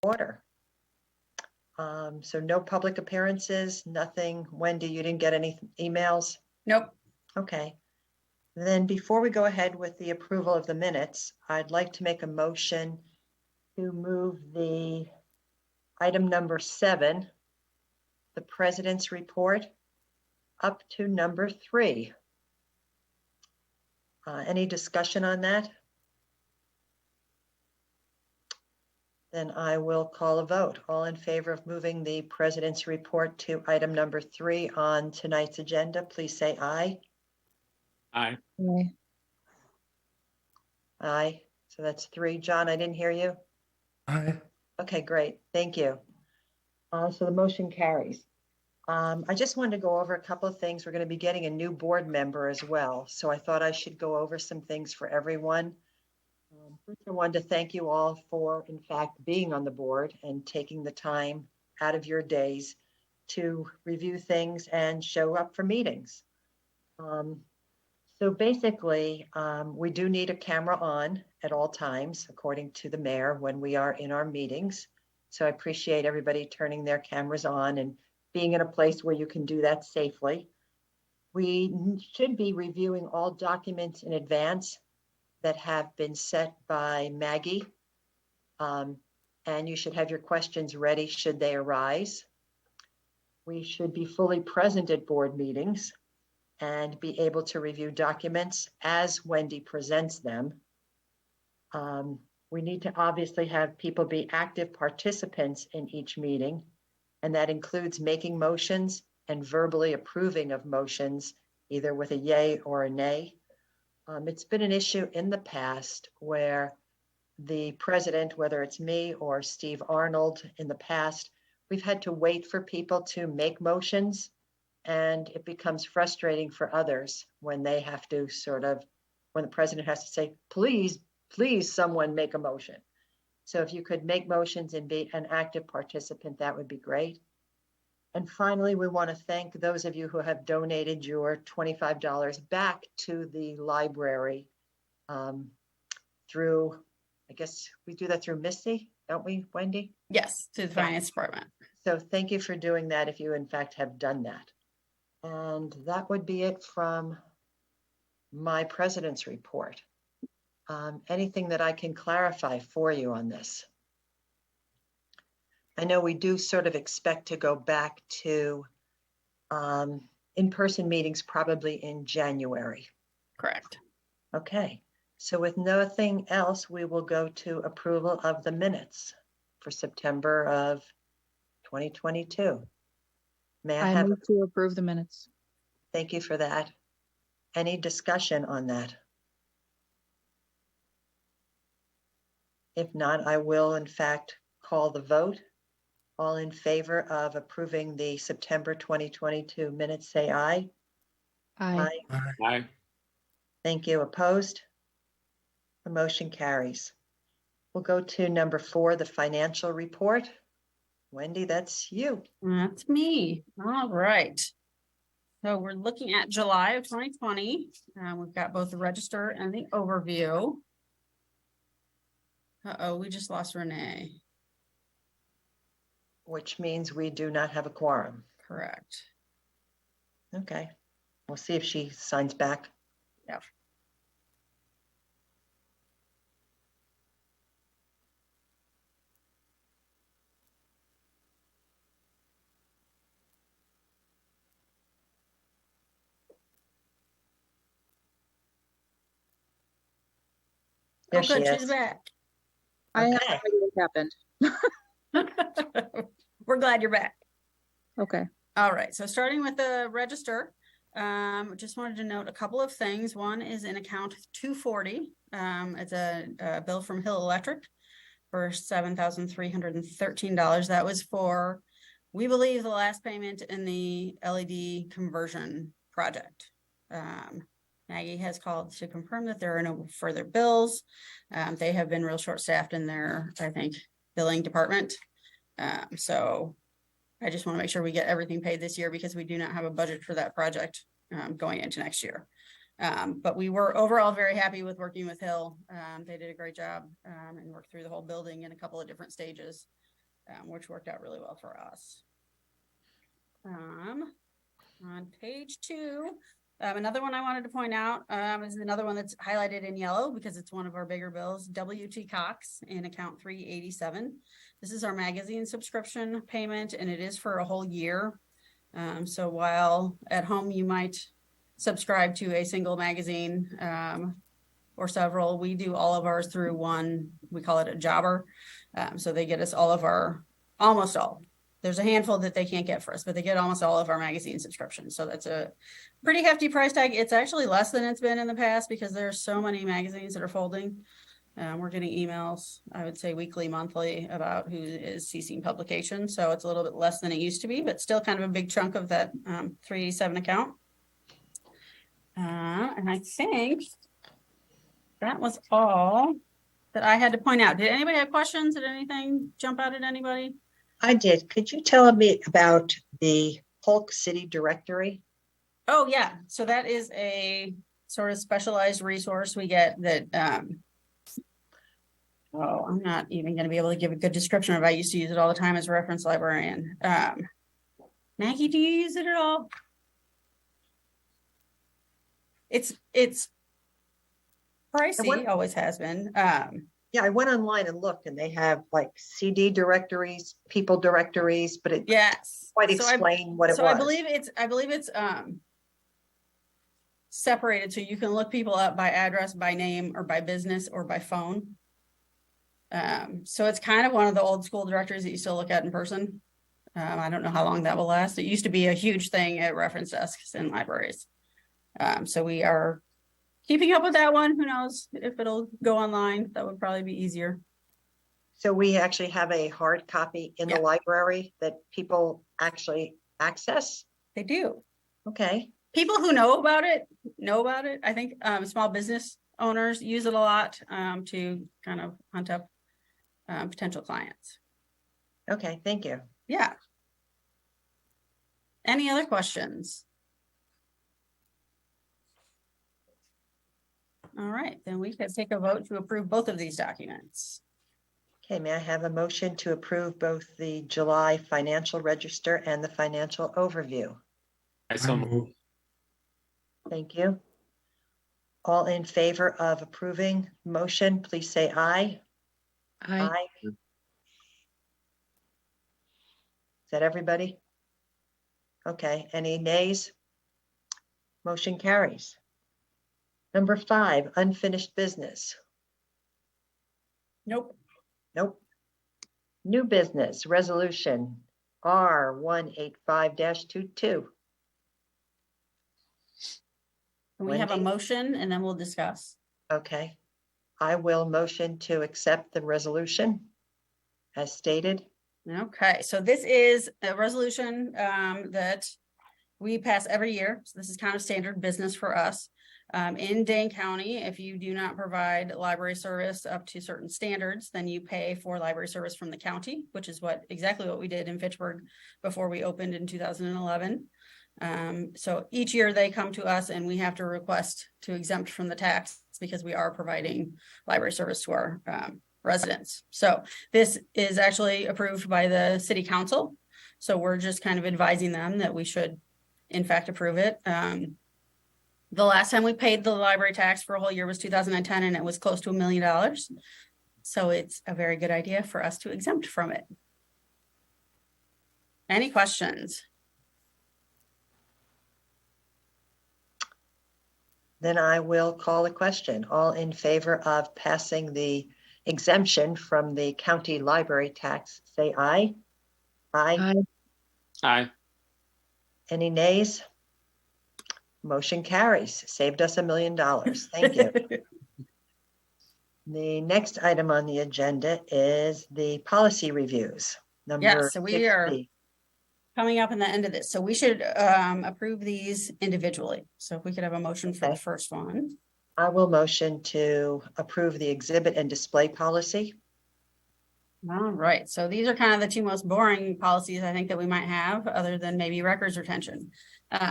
order. So no public appearances, nothing. Wendy, you didn't get any emails? Nope. Okay. Then before we go ahead with the approval of the minutes, I'd like to make a motion to move the item number 7, the president's report, up to number 3. Any discussion on that? Then I will call a vote. All in favor of moving the president's report to item number 3 on tonight's agenda, please say aye. Aye. Aye. Aye. So that's 3. John, I didn't hear you. Aye. Okay, great. Thank you. So the motion carries. I just wanted to go over a couple of things. We're going to be getting a new board member as well. So I thought I should go over some things for everyone. First, I wanted to thank you all for, in fact, being on the board and taking the time out of your days to review things and show up for meetings. So basically, we do need a camera on at all times, according to the mayor, when we are in our meetings. So I appreciate everybody turning their cameras on and being in a place where you can do that safely. We should be reviewing all documents in advance that have been set by Maggie. And you should have your questions ready should they arise. We should be fully present at board meetings and be able to review documents as Wendy presents them. We need to obviously have people be active participants in each meeting, and that includes making motions and verbally approving of motions, either with a yay or a nay. It's been an issue in the past where the president, whether it's me or Steve Arnold in the past, we've had to wait for people to make motions, and it becomes frustrating for others when they have to when the president has to say, please, someone make a motion. So if you could make motions and be an active participant, that would be great. And finally, we want to thank those of you who have donated your $25 back to the library through, I guess we do that through Misty, don't we, Wendy? Yes, to the finance department. So thank you for doing that if you in fact have done that. And that would be it from my president's report. Anything that I can clarify for you on this? I know we do sort of expect to go back to in-person meetings probably in January. Correct. Okay, so with nothing else, we will go to approval of the minutes for September of 2022. May I have? Move to approve the minutes. Thank you for that. Any discussion on that? If not, I will in fact call the vote. All in favor of approving the September 2022 minutes, say aye. Aye. Aye. Thank you. Opposed? The motion carries. We'll go to number 4, the financial report. Wendy, that's you. That's me. All right. So we're looking at July of 2020. We've got both the register and the overview. Uh-oh, we just lost Renee. Which means we do not have a quorum. Correct. Okay. We'll see if she signs back. Yep. There Oh, she good. is. She's back. I have Okay. no idea what happened. We're glad you're back. Okay. All right, so starting with the register, just wanted to note a couple of things. One is in account 240. It's a bill from Hill Electric for $7,313. That was for, we believe, the last payment in the LED conversion project. Maggie has called to confirm that there are no further bills. They have been real short-staffed in their, I think, billing department. So I just want to make sure we get everything paid this year because we do not have a budget for that project going into next year. But we were overall very happy with working with Hill. They did a great job and worked through the whole building in a couple of different stages. which worked out really well for us. On page 2, another one I wanted to point out is another one that's highlighted in yellow because it's one of our bigger bills, W.T. Cox in account 387. This is our magazine subscription payment, and it is for a whole year. So while at home you might subscribe to a single magazine or several, we do all of ours through one, we call it a jobber. So they get us all of our, almost all. There's a handful that they can't get for us, but they get almost all of our magazine subscriptions. So that's a pretty hefty price tag. It's actually less than it's been in the past because there's so many magazines that are folding. We're getting emails, I would say weekly, monthly, about who is ceasing publication. So it's a little bit less than it used to be, but still kind of a big chunk of that 387 account. And I think that was all that I had to point out. Did anybody have questions? Did anything jump out at anybody? I did. Could you tell me about the Polk City Directory? Oh, yeah. So that is a sort of specialized resource we get that, I'm not even going to be able to give a good description of it. I used to use it all the time as a reference librarian. Maggie, do you use it at all? It's pricey, always has been. Yeah, I went online and looked, and they have like CD directories, people directories, but it yes, quite explain what it was. So I believe it's separated, so you can look people up by address, by name, or by business, or by phone. So it's kind of one of the old school directories that you still look at in person. I don't know how long that will last. It used to be a huge thing at reference desks in libraries. So we are keeping up with that one. Who knows if it'll go online? That would probably be easier. So we actually have a hard copy in the library that people actually access? They do. Okay. People who know about it. I think small business owners use it a lot to kind of hunt up potential clients. Okay, thank you. Yeah. Any other questions? All right, then we can take a vote to approve both of these documents. Okay, may I have a motion to approve both the July financial register and the financial overview? I so move. Thank you. All in favor of approving motion, please say aye. Aye. Is that everybody? Okay, any nays? Motion carries. Number 5, unfinished business. Nope. Nope. New business resolution R185-22. Can we have a Wendy? motion and then we'll discuss? Okay. I will motion to accept the resolution as stated. Okay, so this is a resolution that we pass every year. So this is kind of standard business for us. In Dane County, if you do not provide library service up to certain standards, then you pay for library service from the county, which is exactly what we did in Fitchburg before we opened in 2011. So each year they come to us and we have to request to exempt from the tax because we are providing library service to our residents. So this is actually approved by the city council. So we're just kind of advising them that we should in fact approve it. The last time we paid the library tax for a whole year was 2010, and it was close to $1 million. So it's a very good idea for us to exempt from it. Any questions? Then I will call a question. All in favor of passing the exemption from the county library tax, say aye. Aye. Aye. Aye. Any nays? Motion carries. Saved us $1 million. Thank you. The next item on the agenda is the policy reviews. Number So we are 60. coming up in the end of this. So we should approve these individually. So if we could have a motion for the Okay. first one. I will motion to approve the exhibit and display policy. All right. So these are kind of the two most boring policies I think that we might have, other than maybe records retention.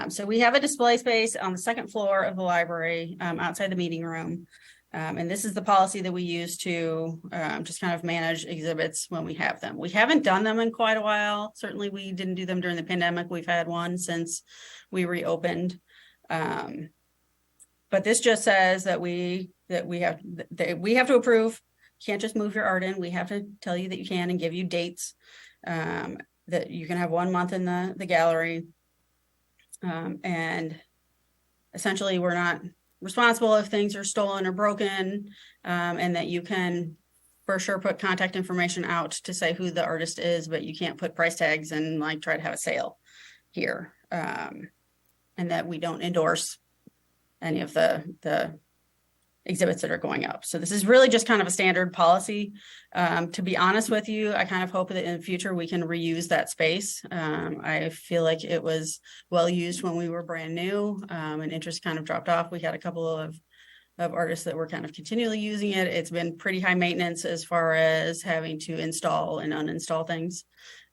So we have a display space on the second floor of the library outside the meeting room. And this is the policy that we use to just kind of manage exhibits when we have them. We haven't done them in quite a while. Certainly we didn't do them during the pandemic. We've had one since we reopened. But this just says that we have to approve. Can't just move your art in. We have to tell you that you can and give you dates that you can have 1 month in the gallery. And essentially we're not responsible if things are stolen or broken, and that you can for sure put contact information out to say who the artist is, but you can't put price tags and like try to have a sale here. And that we don't endorse any of the exhibits that are going up. So this is really just kind of a standard policy. To be honest with you, I kind of hope that in the future we can reuse that space. I feel like it was well used when we were brand new, and interest kind of dropped off. We had a couple of artists that were kind of continually using it. It's been pretty high maintenance as far as having to install and uninstall things.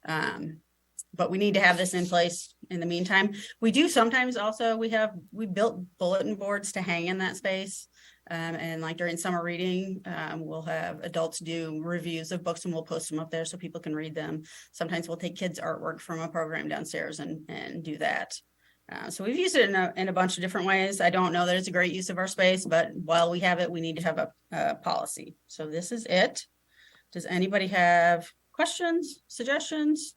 But we need to have this in place in the meantime. We do sometimes also, we built bulletin boards to hang in that space. And like during summer reading, we'll have adults do reviews of books and we'll post them up there so people can read them. Sometimes we'll take kids' artwork from a program downstairs and do that. So we've used it in a bunch of different ways. I don't know that it's a great use of our space, but while we have it, we need to have a policy. So this is it. Does anybody have questions, suggestions?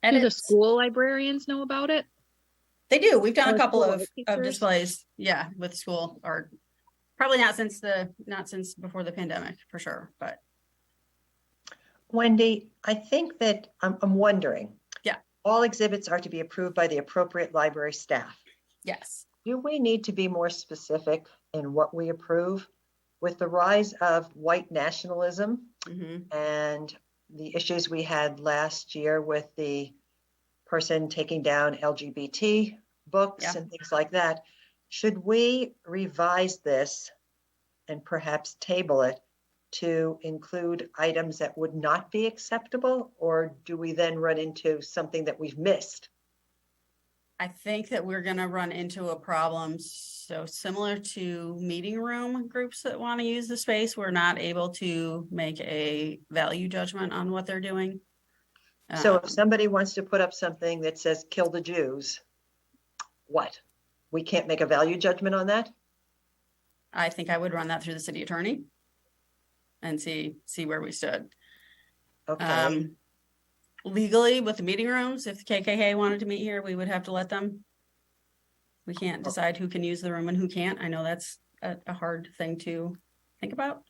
Do the Edits? school librarians know about it? They do. We've done Or a couple school of teachers? displays, yeah, with school art. Probably not since before the pandemic, for sure, but Wendy, I think that I'm wondering. Yeah. All exhibits are to be approved by the appropriate library staff. yes. Do we need to be more specific in what we approve? With the rise of white nationalism Mhm. and the issues we had last year with the person taking down LGBT books Yeah. and things like that, should we revise this and perhaps table it to include items that would not be acceptable? Or do we then run into something that we've missed? I think that we're gonna run into a problem so similar to meeting room groups that want to use the space. We're not able to make a value judgment on what they're doing. So if somebody wants to put up something that says kill the Jews, what? We can't make a value judgment on that? I think I would run that through the city attorney and see where we stood. Okay, Legally with the meeting rooms, if the KKK wanted to meet here, we would have to let them. We can't decide who can use the room and who can't. I know that's a hard thing to think about.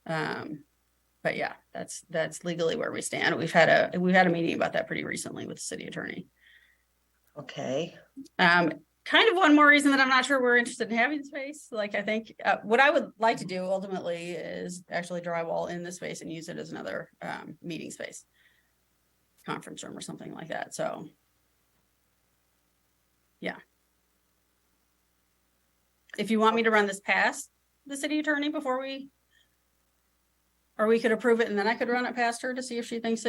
But yeah, that's legally where we stand. We've had a meeting about that pretty recently with the city attorney. okay. Kind of one more reason that I'm not sure we're interested in having space. Like I think what I would like to do ultimately is actually drywall in the space and use it as another meeting space, conference room or something like that. So yeah. If you want me to run this past the city attorney before or we could approve it and then I could run it past her to see if she thinks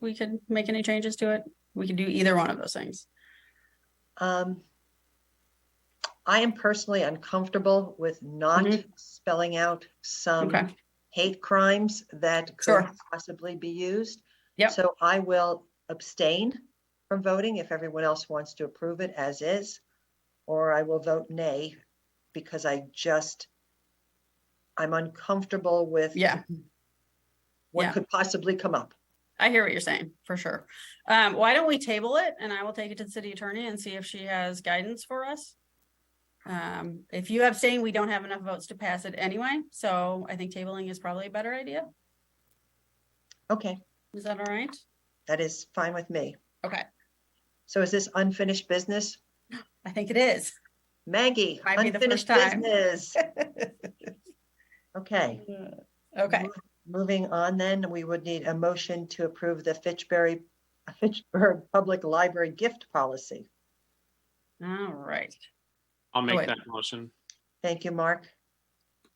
we could make any changes to it. We could do either one of those things. I am personally uncomfortable with not spelling out some Okay. hate crimes that could Sure. possibly be used. Yep. So I will abstain from voting if everyone else wants to approve it as is, or I will vote nay because I'm uncomfortable with Yeah. what Yeah. could possibly come up. I hear what you're saying, for sure. Why don't we table it and I will take it to the city attorney and see if she has guidance for us. If you abstain, we don't have enough votes to pass it anyway. So I think tabling is probably a better idea. Okay, Is that all right? that is fine with me. Okay, So is this unfinished business? I think it is. Maggie, Might be the unfinished first time. business. Okay. Okay, Moving on then, we would need a motion to approve the Fitchburg Public Library gift policy. all right. I'll make wait. that motion. Thank you, Mark.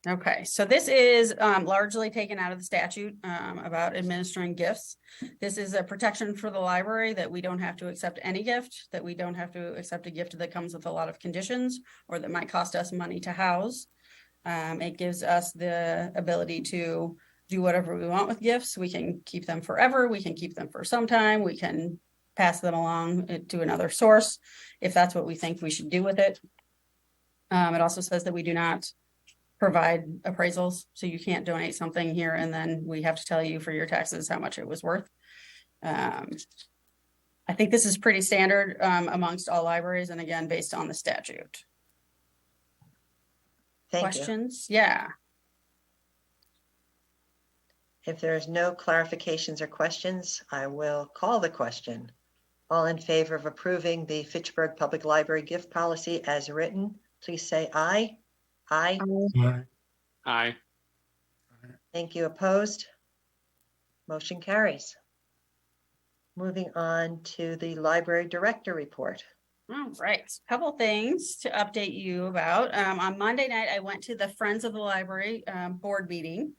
Okay, so this is largely taken out of the statute about administering gifts. This is a protection for the library that we don't have to accept any gift, that we don't have to accept a gift that comes with a lot of conditions or that might cost us money to house. It gives us the ability to do whatever we want with gifts. We can keep them forever. We can keep them for some time. We can pass them along to another source if that's what we think we should do with it. It also says that we do not provide appraisals. So you can't donate something here and then we have to tell you for your taxes how much it was worth. I think this is pretty standard amongst all libraries, and again, based on the statute. Thank you. Questions? Yeah. If there is no clarifications or questions, I will call the question. All in favor of approving the Fitchburg Public Library gift policy as written, please say aye. Aye. Aye. Aye. Thank you. Opposed? Motion carries. Moving on to the library director report. All right, couple things to update you about. On Monday night, I went to the Friends of the Library board meeting.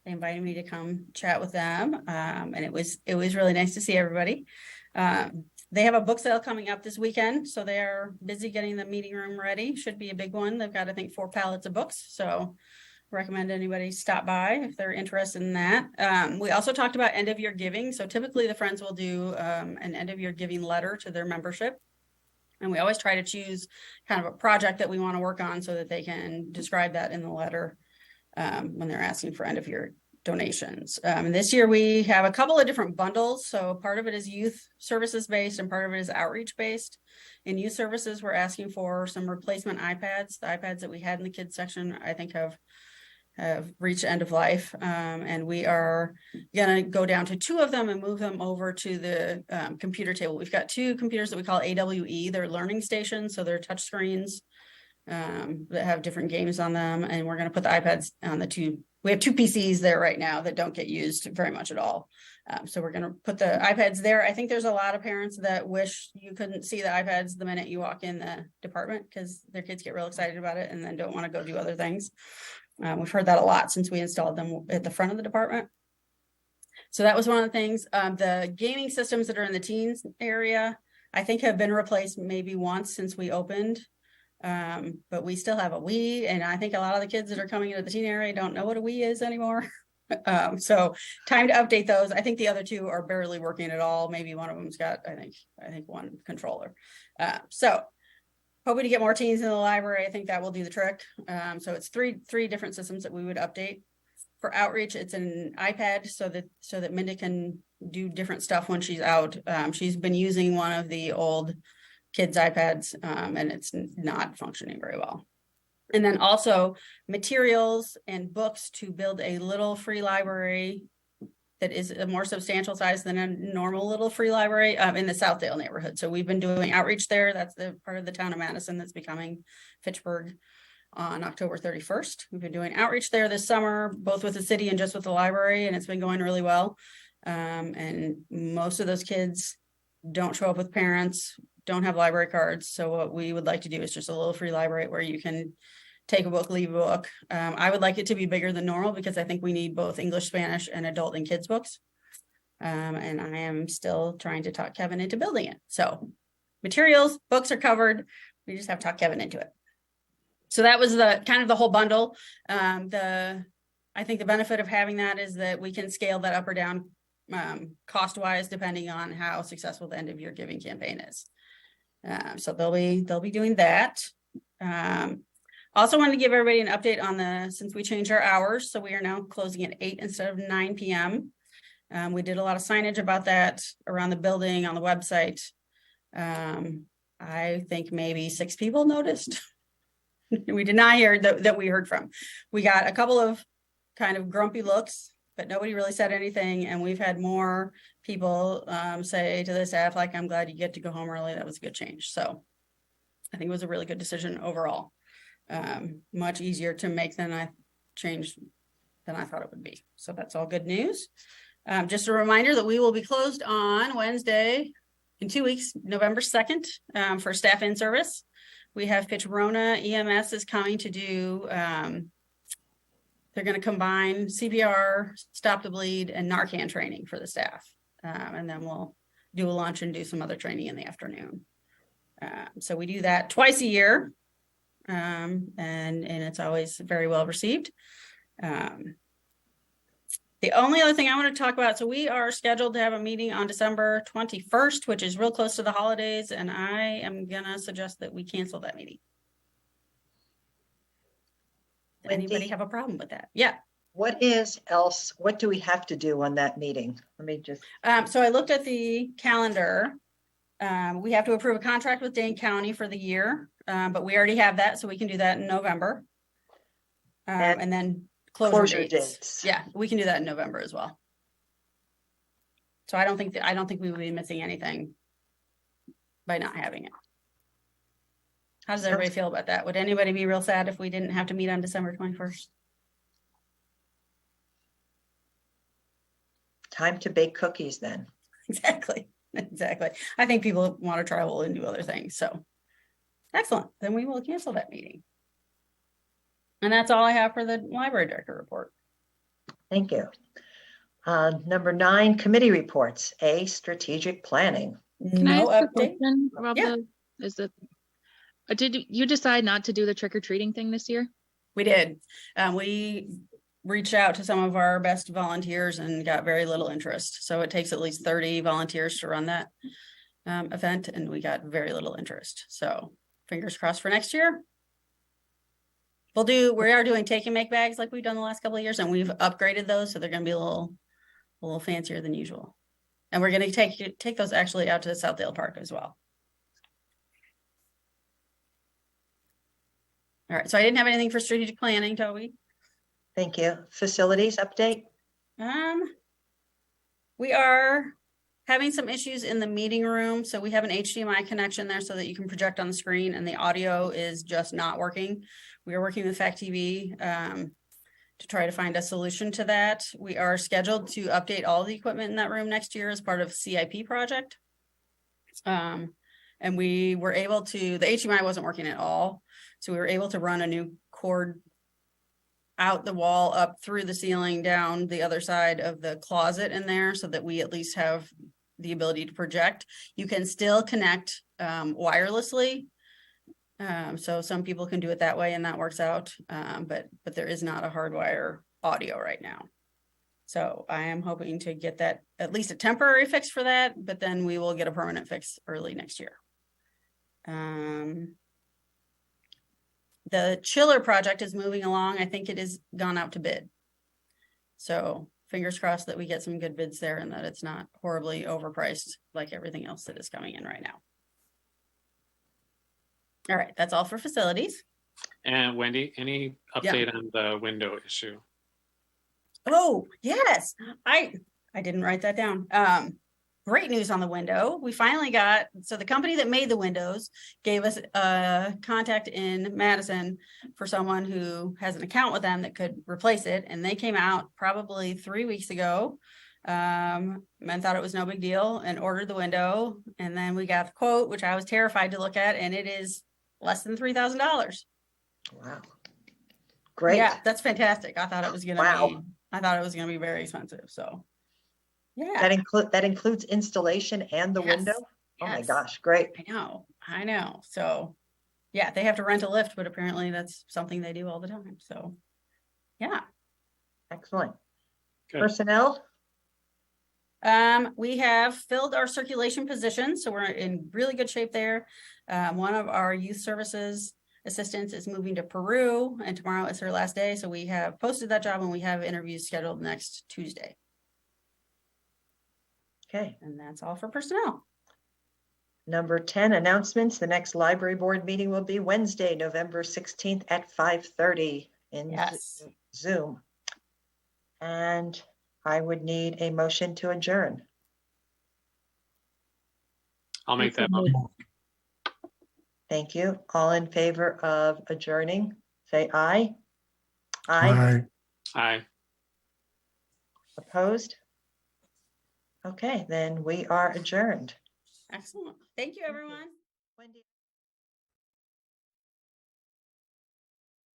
They invited me to come chat with them, and it was really nice to see everybody. They have a book sale coming up this weekend, so they are busy getting the meeting room ready. Should be a big one. They've got, I think, 4 pallets of books, so recommend anybody stop by if they're interested in that. We also talked about end of year giving. So typically the Friends will do an end of year giving letter to their membership. And we always try to choose kind of a project that we want to work on so that they can describe that in the letter when they're asking for end of year donations. This year we have a couple of different bundles. So part of it is youth services based and part of it is outreach based. In youth services, we're asking for some replacement iPads. The iPads that we had in the kids section, I think have reached end of life. And we are going to go down to 2 of them and move them over to the computer table. We've got 2 computers that we call AWE. They're learning stations. So they're touch screens that have different games on them. And we're going to put the iPads on the 2. We have 2 PCs there right now that don't get used very much at all. So we're going to put the iPads there. I think there's a lot of parents that wish you couldn't see the iPads the minute you walk in the department because their kids get real excited about it and then don't want to go do other things. We've heard that a lot since we installed them at the front of the department. So that was one of the things. The gaming systems that are in the teens area, I think have been replaced maybe once since we opened. But we still have a Wii, and I think a lot of the kids that are coming into the teen area don't know what a Wii is anymore. So time to update those. I think the other 2 are barely working at all. Maybe one of them's got, I think 1 controller. So hoping to get more teens in the library. I think that will do the trick. So it's three different systems that we would update. For outreach, it's an iPad so that Minda can do different stuff when she's out. She's been using one of the old kids' iPads and it's not functioning very well. And then also materials and books to build a little free library that is a more substantial size than a normal little free library in the Southdale neighborhood. So we've been doing outreach there. That's the part of the town of Madison that's becoming Fitchburg on October 31st. We've been doing outreach there this summer, both with the city and just with the library, and it's been going really well. And most of those kids don't show up with parents, don't have library cards. So what we would like to do is just a little free library where you can take a book, leave a book. I would like it to be bigger than normal because I think we need both English, Spanish, and adult and kids books. And I am still trying to talk Kevin into building it. So materials, books are covered. We just have to talk Kevin into it. So that was the kind of the whole bundle. I think the benefit of having that is that we can scale that up or down cost-wise, depending on how successful the end of year giving campaign is. So they'll be doing that. Also wanted to give everybody an update on since we changed our hours. So we are now closing at 8 instead of 9 p.m. We did a lot of signage about that around the building on the website. I think maybe 6 people noticed. We did not hear that we heard from. We got a couple of kind of grumpy looks, but nobody really said anything. And we've had more people say to the staff, like, I'm glad you get to go home early. That was a good change. So I think it was a really good decision overall. Much easier to make than I thought it would be. So that's all good news. Just a reminder that we will be closed on Wednesday in 2 weeks, November 2nd, for staff in service. We have Pitchburg EMS is coming to do, they're going to combine CPR, stop the bleed, and Narcan training for the staff. And then we'll do a lunch and do some other training in the afternoon. So we do that twice a year. and it's always very well received. The only other thing I want to talk about, so we are scheduled to have a meeting on December 21st, which is real close to the holidays, and I am gonna suggest that we cancel that meeting. Anybody Wendy? have a problem with that? Yeah. What do we have to do on that meeting? Let me just, So I looked at the calendar. We have to approve a contract with Dane County for the year, but we already have that, so we can do that in November. And then closure dates. Yeah, we can do that in November as well. So I don't think we would be missing anything by not having it. How does everybody feel about that? Would anybody be real sad if we didn't have to meet on December 21st? time to bake cookies then. Exactly. I think people want to travel and do other things. So excellent. Then we will cancel that meeting. And that's all I have for the library director report. Thank you. Number 9, committee reports. A, strategic planning. Can I No ask a update. question about Yeah. did you decide not to do the trick-or-treating thing this year? We did. We reached out to some of our best volunteers and got very little interest. So it takes at least 30 volunteers to run that event, and we got very little interest. So fingers crossed for next year. We are doing take and make bags like we've done the last couple of years, and we've upgraded those, so they're going to be a little fancier than usual. And we're going to take those actually out to the Southdale Park as well. All right, so I didn't have anything for strategic planning, Toby. Thank you. Facilities update. We are having some issues in the meeting room. So we have an HDMI connection there so that you can project on the screen, and the audio is just not working. We are working with FactTV to try to find a solution to that. We are scheduled to update all the equipment in that room next year as part of CIP project. And we were able to, the HDMI wasn't working at all. So we were able to run a new cord out the wall, up through the ceiling, down the other side of the closet in there, so that we at least have the ability to project. You can still connect wirelessly. So some people can do it that way, and that works out. But there is not a hardwire audio right now. So I am hoping to get that, at least a temporary fix for that, but then we will get a permanent fix early next year. The chiller project is moving along. I think it is gone out to bid. So fingers crossed that we get some good bids there and that it's not horribly overpriced like everything else that is coming in right now. All right, that's all for facilities. And Wendy, any update on the window issue? Oh, yes. I didn't write that down. Great news on the window. We finally got, so the company that made the windows gave us a contact in Madison for someone who has an account with them that could replace it. And they came out probably 3 weeks ago and thought it was no big deal and ordered the window. And then we got the quote, which I was terrified to look at, and it is less than $3,000. Wow. Great. Yeah, that's fantastic. I thought it was going to Wow. be very expensive. So yeah. That includes installation and the Yes. window? Oh my Yes. gosh, great. I know. So yeah, they have to rent a lift, but apparently that's something they do all the time. So yeah. Excellent. Good. Personnel? We have filled our circulation position, so we're in really good shape there. One of our youth services assistants is moving to Peru, and tomorrow is her last day. So we have posted that job, and we have interviews scheduled next Tuesday. Okay. And that's all for personnel. Number 10, announcements. The next library board meeting will be Wednesday, November 16th at 5:30 in Yes. Zoom. And I would need a motion to adjourn. I'll make that motion. Thank you. All in favor of adjourning, say aye. Aye. Aye. Aye. Opposed? Okay, then we are adjourned. Excellent. Thank you, everyone. Wendy.